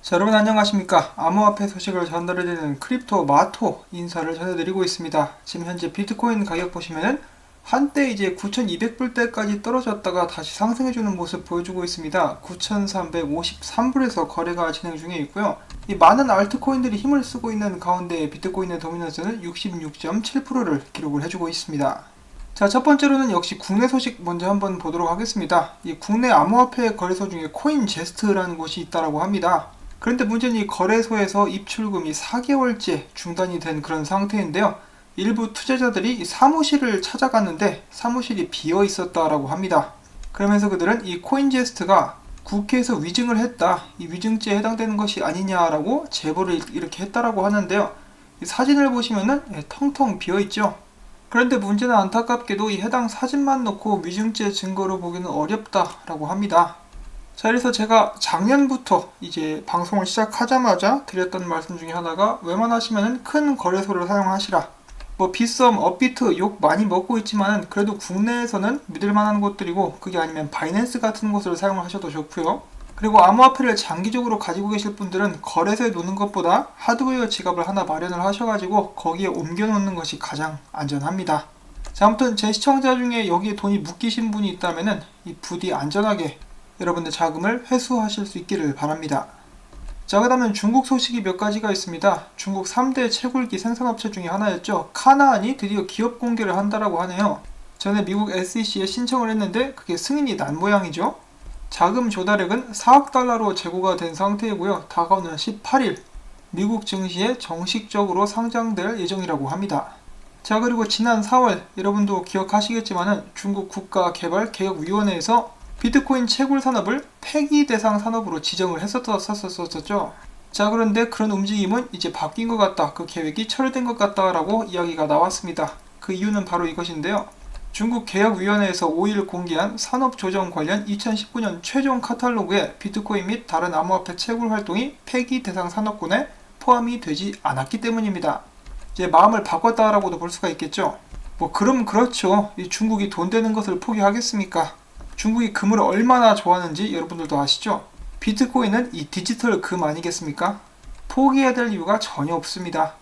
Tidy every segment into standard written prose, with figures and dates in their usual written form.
자, 여러분 안녕하십니까. 암호화폐 소식을 전달해드리는 크립토 마토 인사를 전해드리고 있습니다. 지금 현재 비트코인 가격 보시면은 한때 이제 9,200불대까지 떨어졌다가 다시 상승해주는 모습 보여주고 있습니다. 9,353불에서 거래가 진행 중에 있고요. 이 많은 알트코인들이 힘을 쓰고 있는 가운데 비트코인의 도미넌스는 66.7%를 기록을 해주고 있습니다. 자, 첫 번째로는 역시 국내 소식 먼저 한번 보도록 하겠습니다. 이 국내 암호화폐 거래소 중에 코인제스트라는 곳이 있다라고 합니다. 그런데 문제는 이 거래소에서 입출금이 4개월째 중단이 된 그런 상태인데요. 일부 투자자들이 이 사무실을 찾아갔는데 사무실이 비어 있었다라고 합니다. 그러면서 그들은 이 코인제스트가 국회에서 위증을 했다, 이 위증죄에 해당되는 것이 아니냐라고 제보를 이렇게 했다라고 하는데요. 이 사진을 보시면은 텅텅 비어 있죠. 그런데 문제는 안타깝게도 이 해당 사진만 놓고 위증죄 증거로 보기는 어렵다라고 합니다. 자, 그래서 제가 작년부터 이제 방송을 시작하자마자 드렸던 말씀 중에 하나가 웬만하시면은 큰 거래소를 사용하시라. 뭐 빗썸, 업비트 욕 많이 먹고 있지만은 그래도 국내에서는 믿을 만한 곳들이고, 그게 아니면 바이낸스 같은 곳을 사용을 하셔도 좋고요. 그리고 암호화폐를 장기적으로 가지고 계실 분들은 거래소에 놓는 것보다 하드웨어 지갑을 하나 마련을 하셔가지고 거기에 옮겨 놓는 것이 가장 안전합니다. 자, 아무튼 제 시청자 중에 여기에 돈이 묶이신 분이 있다면은 이 부디 안전하게 여러분들 자금을 회수하실 수 있기를 바랍니다. 자, 그 다음엔 중국 소식이 몇 가지가 있습니다. 중국 3대 채굴기 생산업체 중에 하나였죠. 카나안이 드디어 기업 공개를 한다라고 하네요. 전에 미국 SEC에 신청을 했는데 그게 승인이 난 모양이죠. 자금 조달액은 4억 달러로 재고가 된 상태이고요. 다가오는 18일 미국 증시에 정식적으로 상장될 예정이라고 합니다. 자, 그리고 지난 4월 여러분도 기억하시겠지만은 중국 국가개발개혁위원회에서 비트코인 채굴 산업을 폐기 대상 산업으로 지정을 했었죠. 자, 그런데 그런 움직임은 이제 바뀐 것 같다, 그 계획이 철회된 것 같다라고 이야기가 나왔습니다. 그 이유는 바로 이것인데요. 중국 개혁위원회에서 5일 공개한 산업조정 관련 2019년 최종 카탈로그에 비트코인 및 다른 암호화폐 채굴 활동이 폐기 대상 산업군에 포함이 되지 않았기 때문입니다. 이제 마음을 바꿨다라고도 볼 수가 있겠죠. 뭐 그럼 그렇죠. 이 중국이 돈 되는 것을 포기하겠습니까? 중국이 금을 얼마나 좋아하는지 여러분들도 아시죠? 비트코인은 이 디지털 금 아니겠습니까? 포기해야 될 이유가 전혀 없습니다.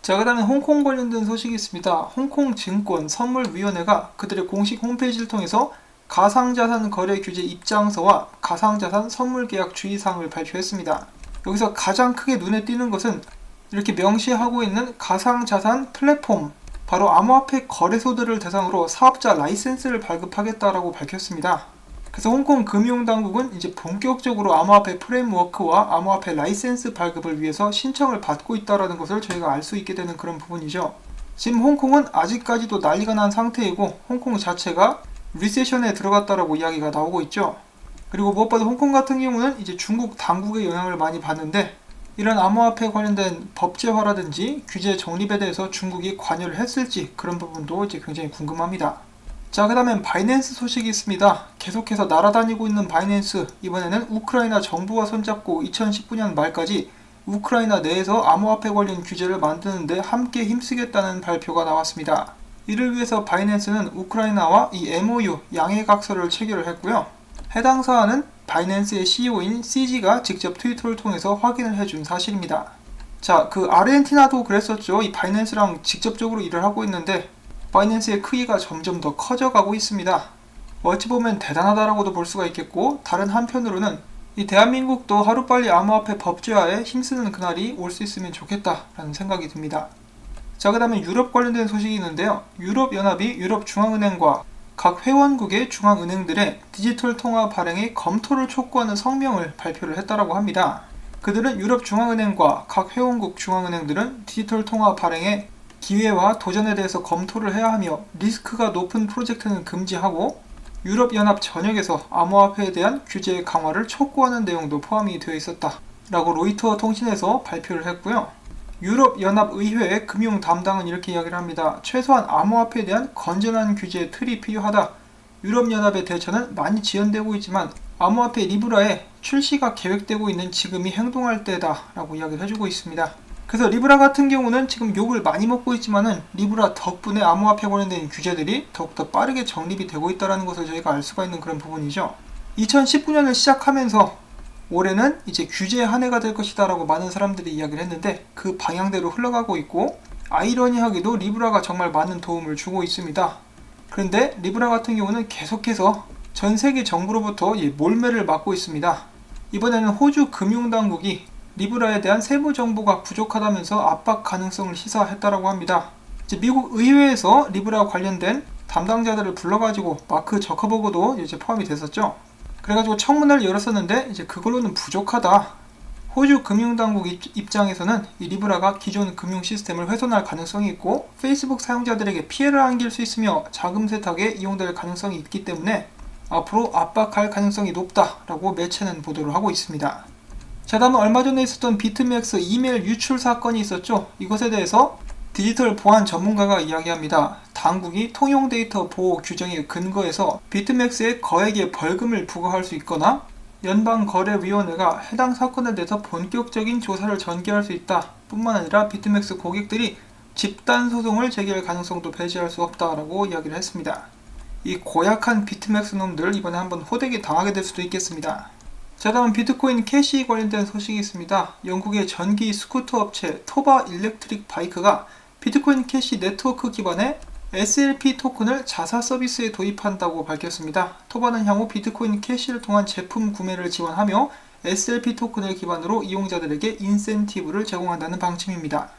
자, 그 다음에 홍콩 관련된 소식이 있습니다. 홍콩 증권 선물위원회가 그들의 공식 홈페이지를 통해서 가상자산 거래 규제 입장서와 가상자산 선물계약 주의사항을 발표했습니다. 여기서 가장 크게 눈에 띄는 것은 이렇게 명시하고 있는 가상자산 플랫폼, 바로 암호화폐 거래소들을 대상으로 사업자 라이센스를 발급하겠다라고 밝혔습니다. 그래서 홍콩 금융당국은 이제 본격적으로 암호화폐 프레임워크와 암호화폐 라이센스 발급을 위해서 신청을 받고 있다는 것을 저희가 알 수 있게 되는 그런 부분이죠. 지금 홍콩은 아직까지도 난리가 난 상태이고 홍콩 자체가 리세션에 들어갔다라고 이야기가 나오고 있죠. 그리고 무엇보다 홍콩 같은 경우는 이제 중국 당국의 영향을 많이 받는데, 이런 암호화폐 관련된 법제화라든지 규제 정립에 대해서 중국이 관여를 했을지 그런 부분도 이제 굉장히 궁금합니다. 자, 그 다음엔 바이낸스 소식이 있습니다. 계속해서 날아다니고 있는 바이낸스, 이번에는 우크라이나 정부와 손잡고 2019년 말까지 우크라이나 내에서 암호화폐 관련 규제를 만드는데 함께 힘쓰겠다는 발표가 나왔습니다. 이를 위해서 바이낸스는 우크라이나와 이 MOU 양해각서를 체결을 했고요. 해당 사안은 바이낸스의 CEO인 CG가 직접 트위터를 통해서 확인을 해준 사실입니다. 자, 그 아르헨티나도 그랬었죠. 이 바이낸스랑 직접적으로 일을 하고 있는데 바이낸스의 크기가 점점 더 커져가고 있습니다. 어찌 보면 대단하다라고도 볼 수가 있겠고, 다른 한편으로는 이 대한민국도 하루빨리 암호화폐 법제화에 힘쓰는 그날이 올 수 있으면 좋겠다라는 생각이 듭니다. 자, 그 다음에 유럽 관련된 소식이 있는데요. 유럽연합이 유럽중앙은행과 각 회원국의 중앙은행들의 디지털 통화 발행의 검토를 촉구하는 성명을 발표를 했다라고 합니다. 그들은 유럽중앙은행과 각 회원국 중앙은행들은 디지털 통화 발행의 기회와 도전에 대해서 검토를 해야 하며 리스크가 높은 프로젝트는 금지하고 유럽연합 전역에서 암호화폐에 대한 규제 강화를 촉구하는 내용도 포함이 되어 있었다라고 로이터 통신에서 발표를 했고요. 유럽연합의회의 금융 담당은 이렇게 이야기를 합니다. 최소한 암호화폐에 대한 건전한 규제 틀이 필요하다. 유럽연합의 대처는 많이 지연되고 있지만 암호화폐 리브라의 출시가 계획되고 있는 지금이 행동할 때다 라고 이야기를 해주고 있습니다. 그래서 리브라 같은 경우는 지금 욕을 많이 먹고 있지만은 리브라 덕분에 암호화폐 관련된 규제들이 더욱더 빠르게 정립이 되고 있다는 것을 저희가 알 수가 있는 그런 부분이죠. 2019년을 시작하면서 올해는 이제 규제 한 해가 될 것이다 라고 많은 사람들이 이야기를 했는데 그 방향대로 흘러가고 있고, 아이러니하게도 리브라가 정말 많은 도움을 주고 있습니다. 그런데 리브라 같은 경우는 계속해서 전 세계 정부로부터 몰매를 맞고 있습니다. 이번에는 호주 금융당국이 리브라에 대한 세부 정보가 부족하다면서 압박 가능성을 시사했다라고 합니다. 이제 미국 의회에서 리브라 관련된 담당자들을 불러가지고 마크 저커버그도 이제 포함이 됐었죠. 그래가지고 청문회를 열었었는데 이제 그걸로는 부족하다. 호주 금융당국 입장에서는 이 리브라가 기존 금융 시스템을 훼손할 가능성이 있고 페이스북 사용자들에게 피해를 안길 수 있으며 자금 세탁에 이용될 가능성이 있기 때문에 앞으로 압박할 가능성이 높다라고 매체는 보도를 하고 있습니다. 자, 다음은 얼마 전에 있었던 비트맥스 이메일 유출 사건이 있었죠. 이것에 대해서 디지털 보안 전문가가 이야기합니다. 당국이 통용 데이터 보호 규정에 근거해서 비트맥스에 거액의 벌금을 부과할 수 있거나 연방거래위원회가 해당 사건에 대해서 본격적인 조사를 전개할 수 있다. 뿐만 아니라 비트맥스 고객들이 집단 소송을 제기할 가능성도 배제할 수 없다라고 이야기를 했습니다. 이 고약한 비트맥스 놈들 이번에 한번 호되게 당하게 될 수도 있겠습니다. 자, 다음 비트코인 캐시 관련된 소식이 있습니다. 영국의 전기 스쿠터 업체 토바 일렉트릭 바이크가 비트코인 캐시 네트워크 기반의 SLP 토큰을 자사 서비스에 도입한다고 밝혔습니다. 토바는 향후 비트코인 캐시를 통한 제품 구매를 지원하며 SLP 토큰을 기반으로 이용자들에게 인센티브를 제공한다는 방침입니다.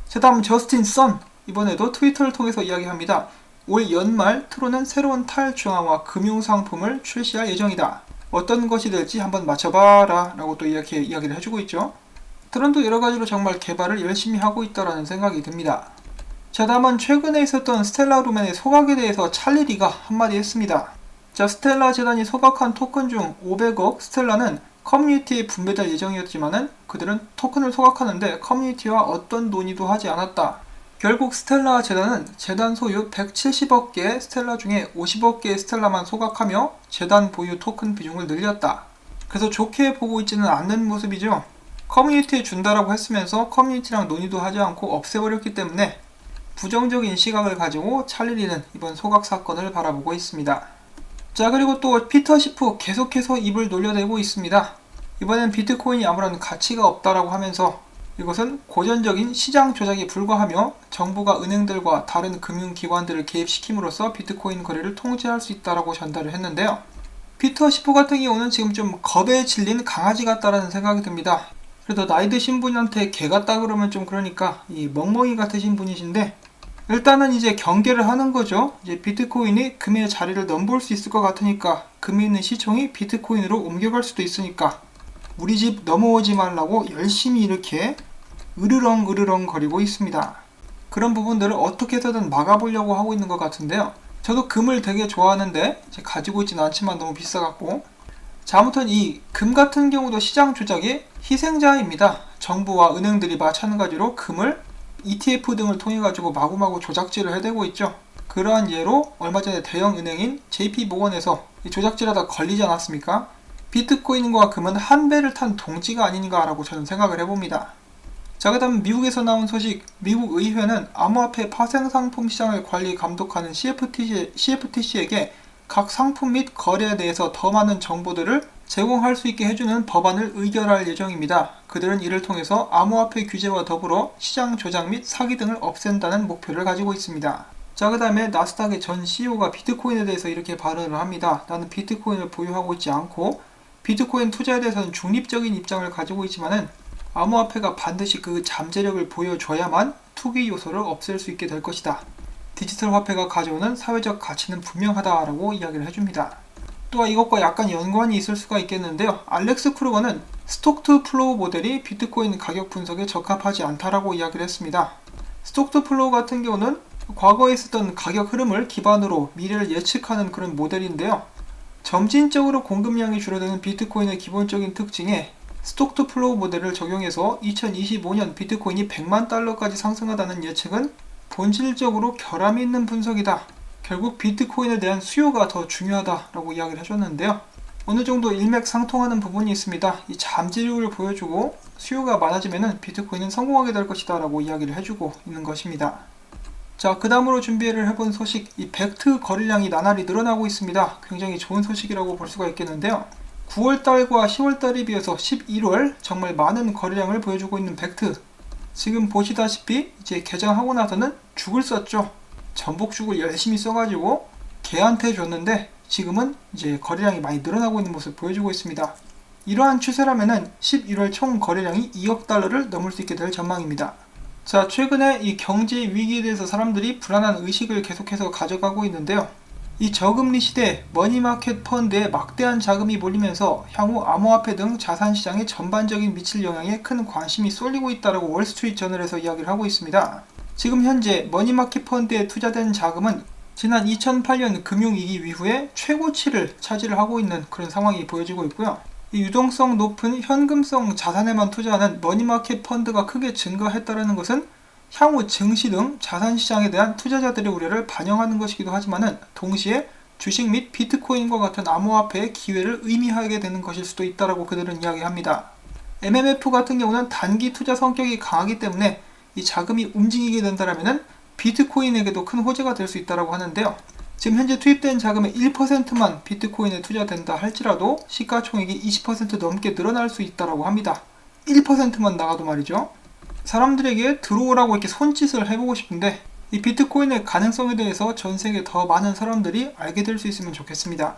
자, 다음 저스틴 선, 이번에도 트위터를 통해서 이야기합니다. 올 연말 트론은 새로운 탈중앙화 금융상품을 출시할 예정이다. 어떤 것이 될지 한번 맞춰봐라 라고 또 이렇게 이야기를 해주고 있죠. 트론도 여러가지로 정말 개발을 열심히 하고 있다라는 생각이 듭니다. 자, 다음은 최근에 있었던 스텔라 루멘의 소각에 대해서 찰리리가 한마디 했습니다. 자, 스텔라 재단이 소각한 토큰 중 500억 스텔라는 커뮤니티에 분배될 예정이었지만은 그들은 토큰을 소각하는데 커뮤니티와 어떤 논의도 하지 않았다. 결국 스텔라 재단은 재단 소유 170억 개의 스텔라 중에 50억 개의 스텔라만 소각하며 재단 보유 토큰 비중을 늘렸다. 그래서 좋게 보고 있지는 않는 모습이죠. 커뮤니티에 준다라고 했으면서 커뮤니티랑 논의도 하지 않고 없애버렸기 때문에 부정적인 시각을 가지고 찰리리는 이번 소각 사건을 바라보고 있습니다. 자, 그리고 또 피터 시프 계속해서 입을 놀려대고 있습니다. 이번엔 비트코인이 아무런 가치가 없다라고 하면서 이것은 고전적인 시장 조작에 불과하며 정부가 은행들과 다른 금융기관들을 개입시킴으로써 비트코인 거래를 통제할 수 있다라고 전달을 했는데요. 피터 시프 같은 경우는 지금 좀 겁에 질린 강아지 같다라는 생각이 듭니다. 그래도 나이 드신 분한테 개 같다 그러면 좀 그러니까 이 멍멍이 같으신 분이신데, 일단은 이제 경계를 하는 거죠. 이제 비트코인이 금의 자리를 넘볼 수 있을 것 같으니까 금에 있는 시총이 비트코인으로 옮겨갈 수도 있으니까 우리 집 넘어오지 말라고 열심히 이렇게 으르렁 거리고 있습니다. 그런 부분들을 어떻게 해서든 막아보려고 하고 있는 것 같은데요. 저도 금을 되게 좋아하는데 이제 가지고 있지는 않지만 너무 비싸갖고. 자, 아무튼 이 금 같은 경우도 시장 조작의 희생자입니다. 정부와 은행들이 마찬가지로 금을 ETF 등을 통해 가지고 마구마구 조작질을 해대고 있죠. 그러한 예로 얼마 전에 대형 은행인 JP모건에서 조작질하다 걸리지 않았습니까? 비트코인과 금은 한 배를 탄 동지가 아닌가라고 저는 생각을 해봅니다. 자, 그 다음 미국에서 나온 소식. 미국 의회는 암호화폐 파생상품 시장을 관리 감독하는 CFTC에게 각 상품 및 거래에 대해서 더 많은 정보들을 제공할 수 있게 해주는 법안을 의결할 예정입니다. 그들은 이를 통해서 암호화폐 규제와 더불어 시장 조작 및 사기 등을 없앤다는 목표를 가지고 있습니다. 자, 그 다음에 나스닥의 전 CEO가 비트코인에 대해서 이렇게 발언을 합니다. 나는 비트코인을 보유하고 있지 않고 비트코인 투자에 대해서는 중립적인 입장을 가지고 있지만은 암호화폐가 반드시 그 잠재력을 보여줘야만 투기 요소를 없앨 수 있게 될 것이다. 디지털 화폐가 가져오는 사회적 가치는 분명하다라고 이야기를 해줍니다. 또한 이것과 약간 연관이 있을 수가 있겠는데요. 알렉스 크루거는 스톡 투 플로우 모델이 비트코인 가격 분석에 적합하지 않다라고 이야기를 했습니다. 스톡 투 플로우 같은 경우는 과거에 있었던 가격 흐름을 기반으로 미래를 예측하는 그런 모델인데요. 점진적으로 공급량이 줄어드는 비트코인의 기본적인 특징에 스톡 투 플로우 모델을 적용해서 2025년 비트코인이 100만 달러까지 상승하다는 예측은 본질적으로 결함이 있는 분석이다. 결국 비트코인에 대한 수요가 더 중요하다라고 이야기를 해줬는데요. 어느 정도 일맥상통하는 부분이 있습니다. 이 잠재력을 보여주고 수요가 많아지면 비트코인은 성공하게 될 것이다 라고 이야기를 해주고 있는 것입니다. 자, 그 다음으로 준비를 해본 소식, 이 벡트 거래량이 나날이 늘어나고 있습니다. 굉장히 좋은 소식이라고 볼 수가 있겠는데요. 9월달과 10월달에 비해서 11월 정말 많은 거래량을 보여주고 있는 벡트. 지금 보시다시피 이제 개장하고 나서는 죽을 썼죠. 전복죽을 열심히 써가지고 개한테 줬는데 지금은 이제 거래량이 많이 늘어나고 있는 모습을 보여주고 있습니다. 이러한 추세라면은 11월 총 거래량이 2억 달러를 넘을 수 있게 될 전망입니다. 자, 최근에 이 경제 위기에 대해서 사람들이 불안한 의식을 계속해서 가져가고 있는데요. 이 저금리 시대 머니마켓 펀드에 막대한 자금이 몰리면서 향후 암호화폐 등 자산시장의 전반적인 미칠 영향에 큰 관심이 쏠리고 있다고 월스트리트 저널에서 이야기를 하고 있습니다. 지금 현재 머니마켓 펀드에 투자된 자금은 지난 2008년 금융위기 이후에 최고치를 차지를 하고 있는 그런 상황이 보여지고 있고요. 이 유동성 높은 현금성 자산에만 투자하는 머니마켓 펀드가 크게 증가했다는 것은 향후 증시 등 자산시장에 대한 투자자들의 우려를 반영하는 것이기도 하지만 동시에 주식 및 비트코인과 같은 암호화폐의 기회를 의미하게 되는 것일 수도 있다고 그들은 이야기합니다. MMF 같은 경우는 단기 투자 성격이 강하기 때문에 이 자금이 움직이게 된다면 비트코인에게도 큰 호재가 될 수 있다고 하는데요. 지금 현재 투입된 자금의 1%만 비트코인에 투자된다 할지라도 시가총액이 20% 넘게 늘어날 수 있다고 합니다. 1%만 나가도 말이죠. 사람들에게 들어오라고 이렇게 손짓을 해보고 싶은데 이 비트코인의 가능성에 대해서 전 세계 더 많은 사람들이 알게 될 수 있으면 좋겠습니다.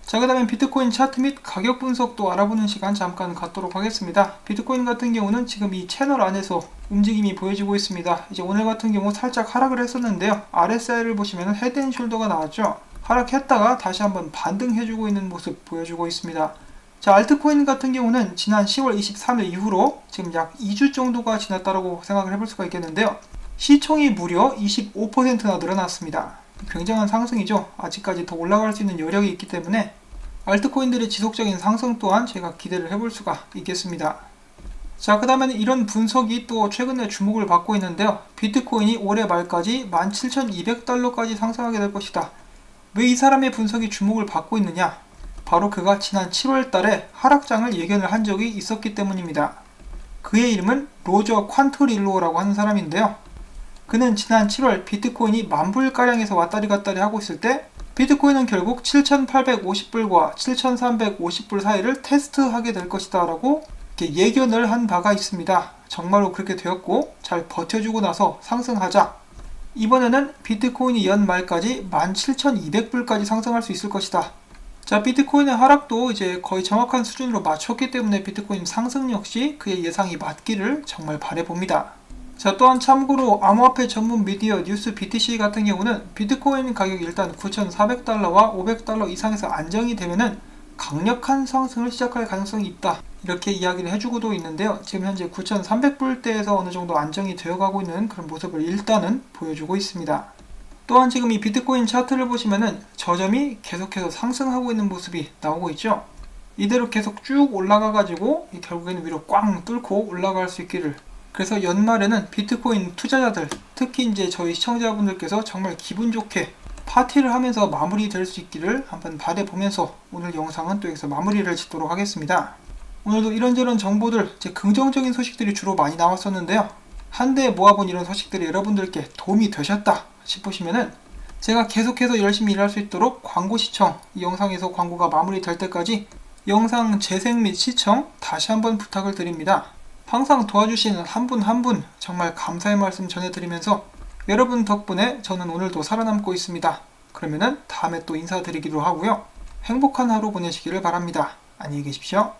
자, 그 다음에 비트코인 차트 및 가격 분석도 알아보는 시간 잠깐 갖도록 하겠습니다. 비트코인 같은 경우는 지금 이 채널 안에서 움직임이 보여지고 있습니다. 이제 오늘 같은 경우 살짝 하락을 했었는데요. RSI를 보시면 헤드앤숄더가 나왔죠. 하락했다가 다시 한번 반등해주고 있는 모습 보여주고 있습니다. 자, 알트코인 같은 경우는 지난 10월 23일 이후로 지금 약 2주 정도가 지났다고 생각을 해볼 수가 있겠는데요. 시총이 무려 25%나 늘어났습니다. 굉장한 상승이죠. 아직까지 더 올라갈 수 있는 여력이 있기 때문에 알트코인들의 지속적인 상승 또한 제가 기대를 해볼 수가 있겠습니다. 자, 그 다음에는 이런 분석이 또 최근에 주목을 받고 있는데요. 비트코인이 올해 말까지 17,200달러까지 상승하게 될 것이다. 왜 이 사람의 분석이 주목을 받고 있느냐? 바로 그가 지난 7월 달에 하락장을 예견을 한 적이 있었기 때문입니다. 그의 이름은 로저 퀀트릴로라고 하는 사람인데요. 그는 지난 7월 비트코인이 10,000불가량에서 왔다리 갔다리 하고 있을 때 비트코인은 결국 7,850불과 7,350불 사이를 테스트하게 될 것이다 라고 예견을 한 바가 있습니다. 정말로 그렇게 되었고 잘 버텨주고 나서 상승하자 이번에는 비트코인이 연말까지 17,200불까지 상승할 수 있을 것이다. 자, 비트코인의 하락도 이제 거의 정확한 수준으로 맞췄기 때문에 비트코인 상승 역시 그의 예상이 맞기를 정말 바라봅니다. 자, 또한 참고로 암호화폐 전문 미디어 뉴스 BTC 같은 경우는 비트코인 가격이 일단 9,400달러와 500달러 이상에서 안정이 되면은 강력한 상승을 시작할 가능성이 있다. 이렇게 이야기를 해주고도 있는데요. 지금 현재 9,300불대에서 어느 정도 안정이 되어가고 있는 그런 모습을 일단은 보여주고 있습니다. 또한 지금 이 비트코인 차트를 보시면은 저점이 계속해서 상승하고 있는 모습이 나오고 있죠. 이대로 계속 쭉 올라가가지고 결국에는 위로 꽝 뚫고 올라갈 수 있기를. 그래서 연말에는 비트코인 투자자들, 특히 이제 저희 시청자분들께서 정말 기분 좋게 파티를 하면서 마무리될 수 있기를 한번 바라보면서 오늘 영상은 또 여기서 마무리를 짓도록 하겠습니다. 오늘도 이런저런 정보들, 제 긍정적인 소식들이 주로 많이 나왔었는데요. 한데 모아본 이런 소식들이 여러분들께 도움이 되셨다 싶으시면은 제가 계속해서 열심히 일할 수 있도록 광고 시청, 이 영상에서 광고가 마무리될 때까지 영상 재생 및 시청 다시 한번 부탁을 드립니다. 항상 도와주시는 한 분 한 분 정말 감사의 말씀 전해드리면서 여러분 덕분에 저는 오늘도 살아남고 있습니다. 그러면은 다음에 또 인사드리기로 하고요. 행복한 하루 보내시기를 바랍니다. 안녕히 계십시오.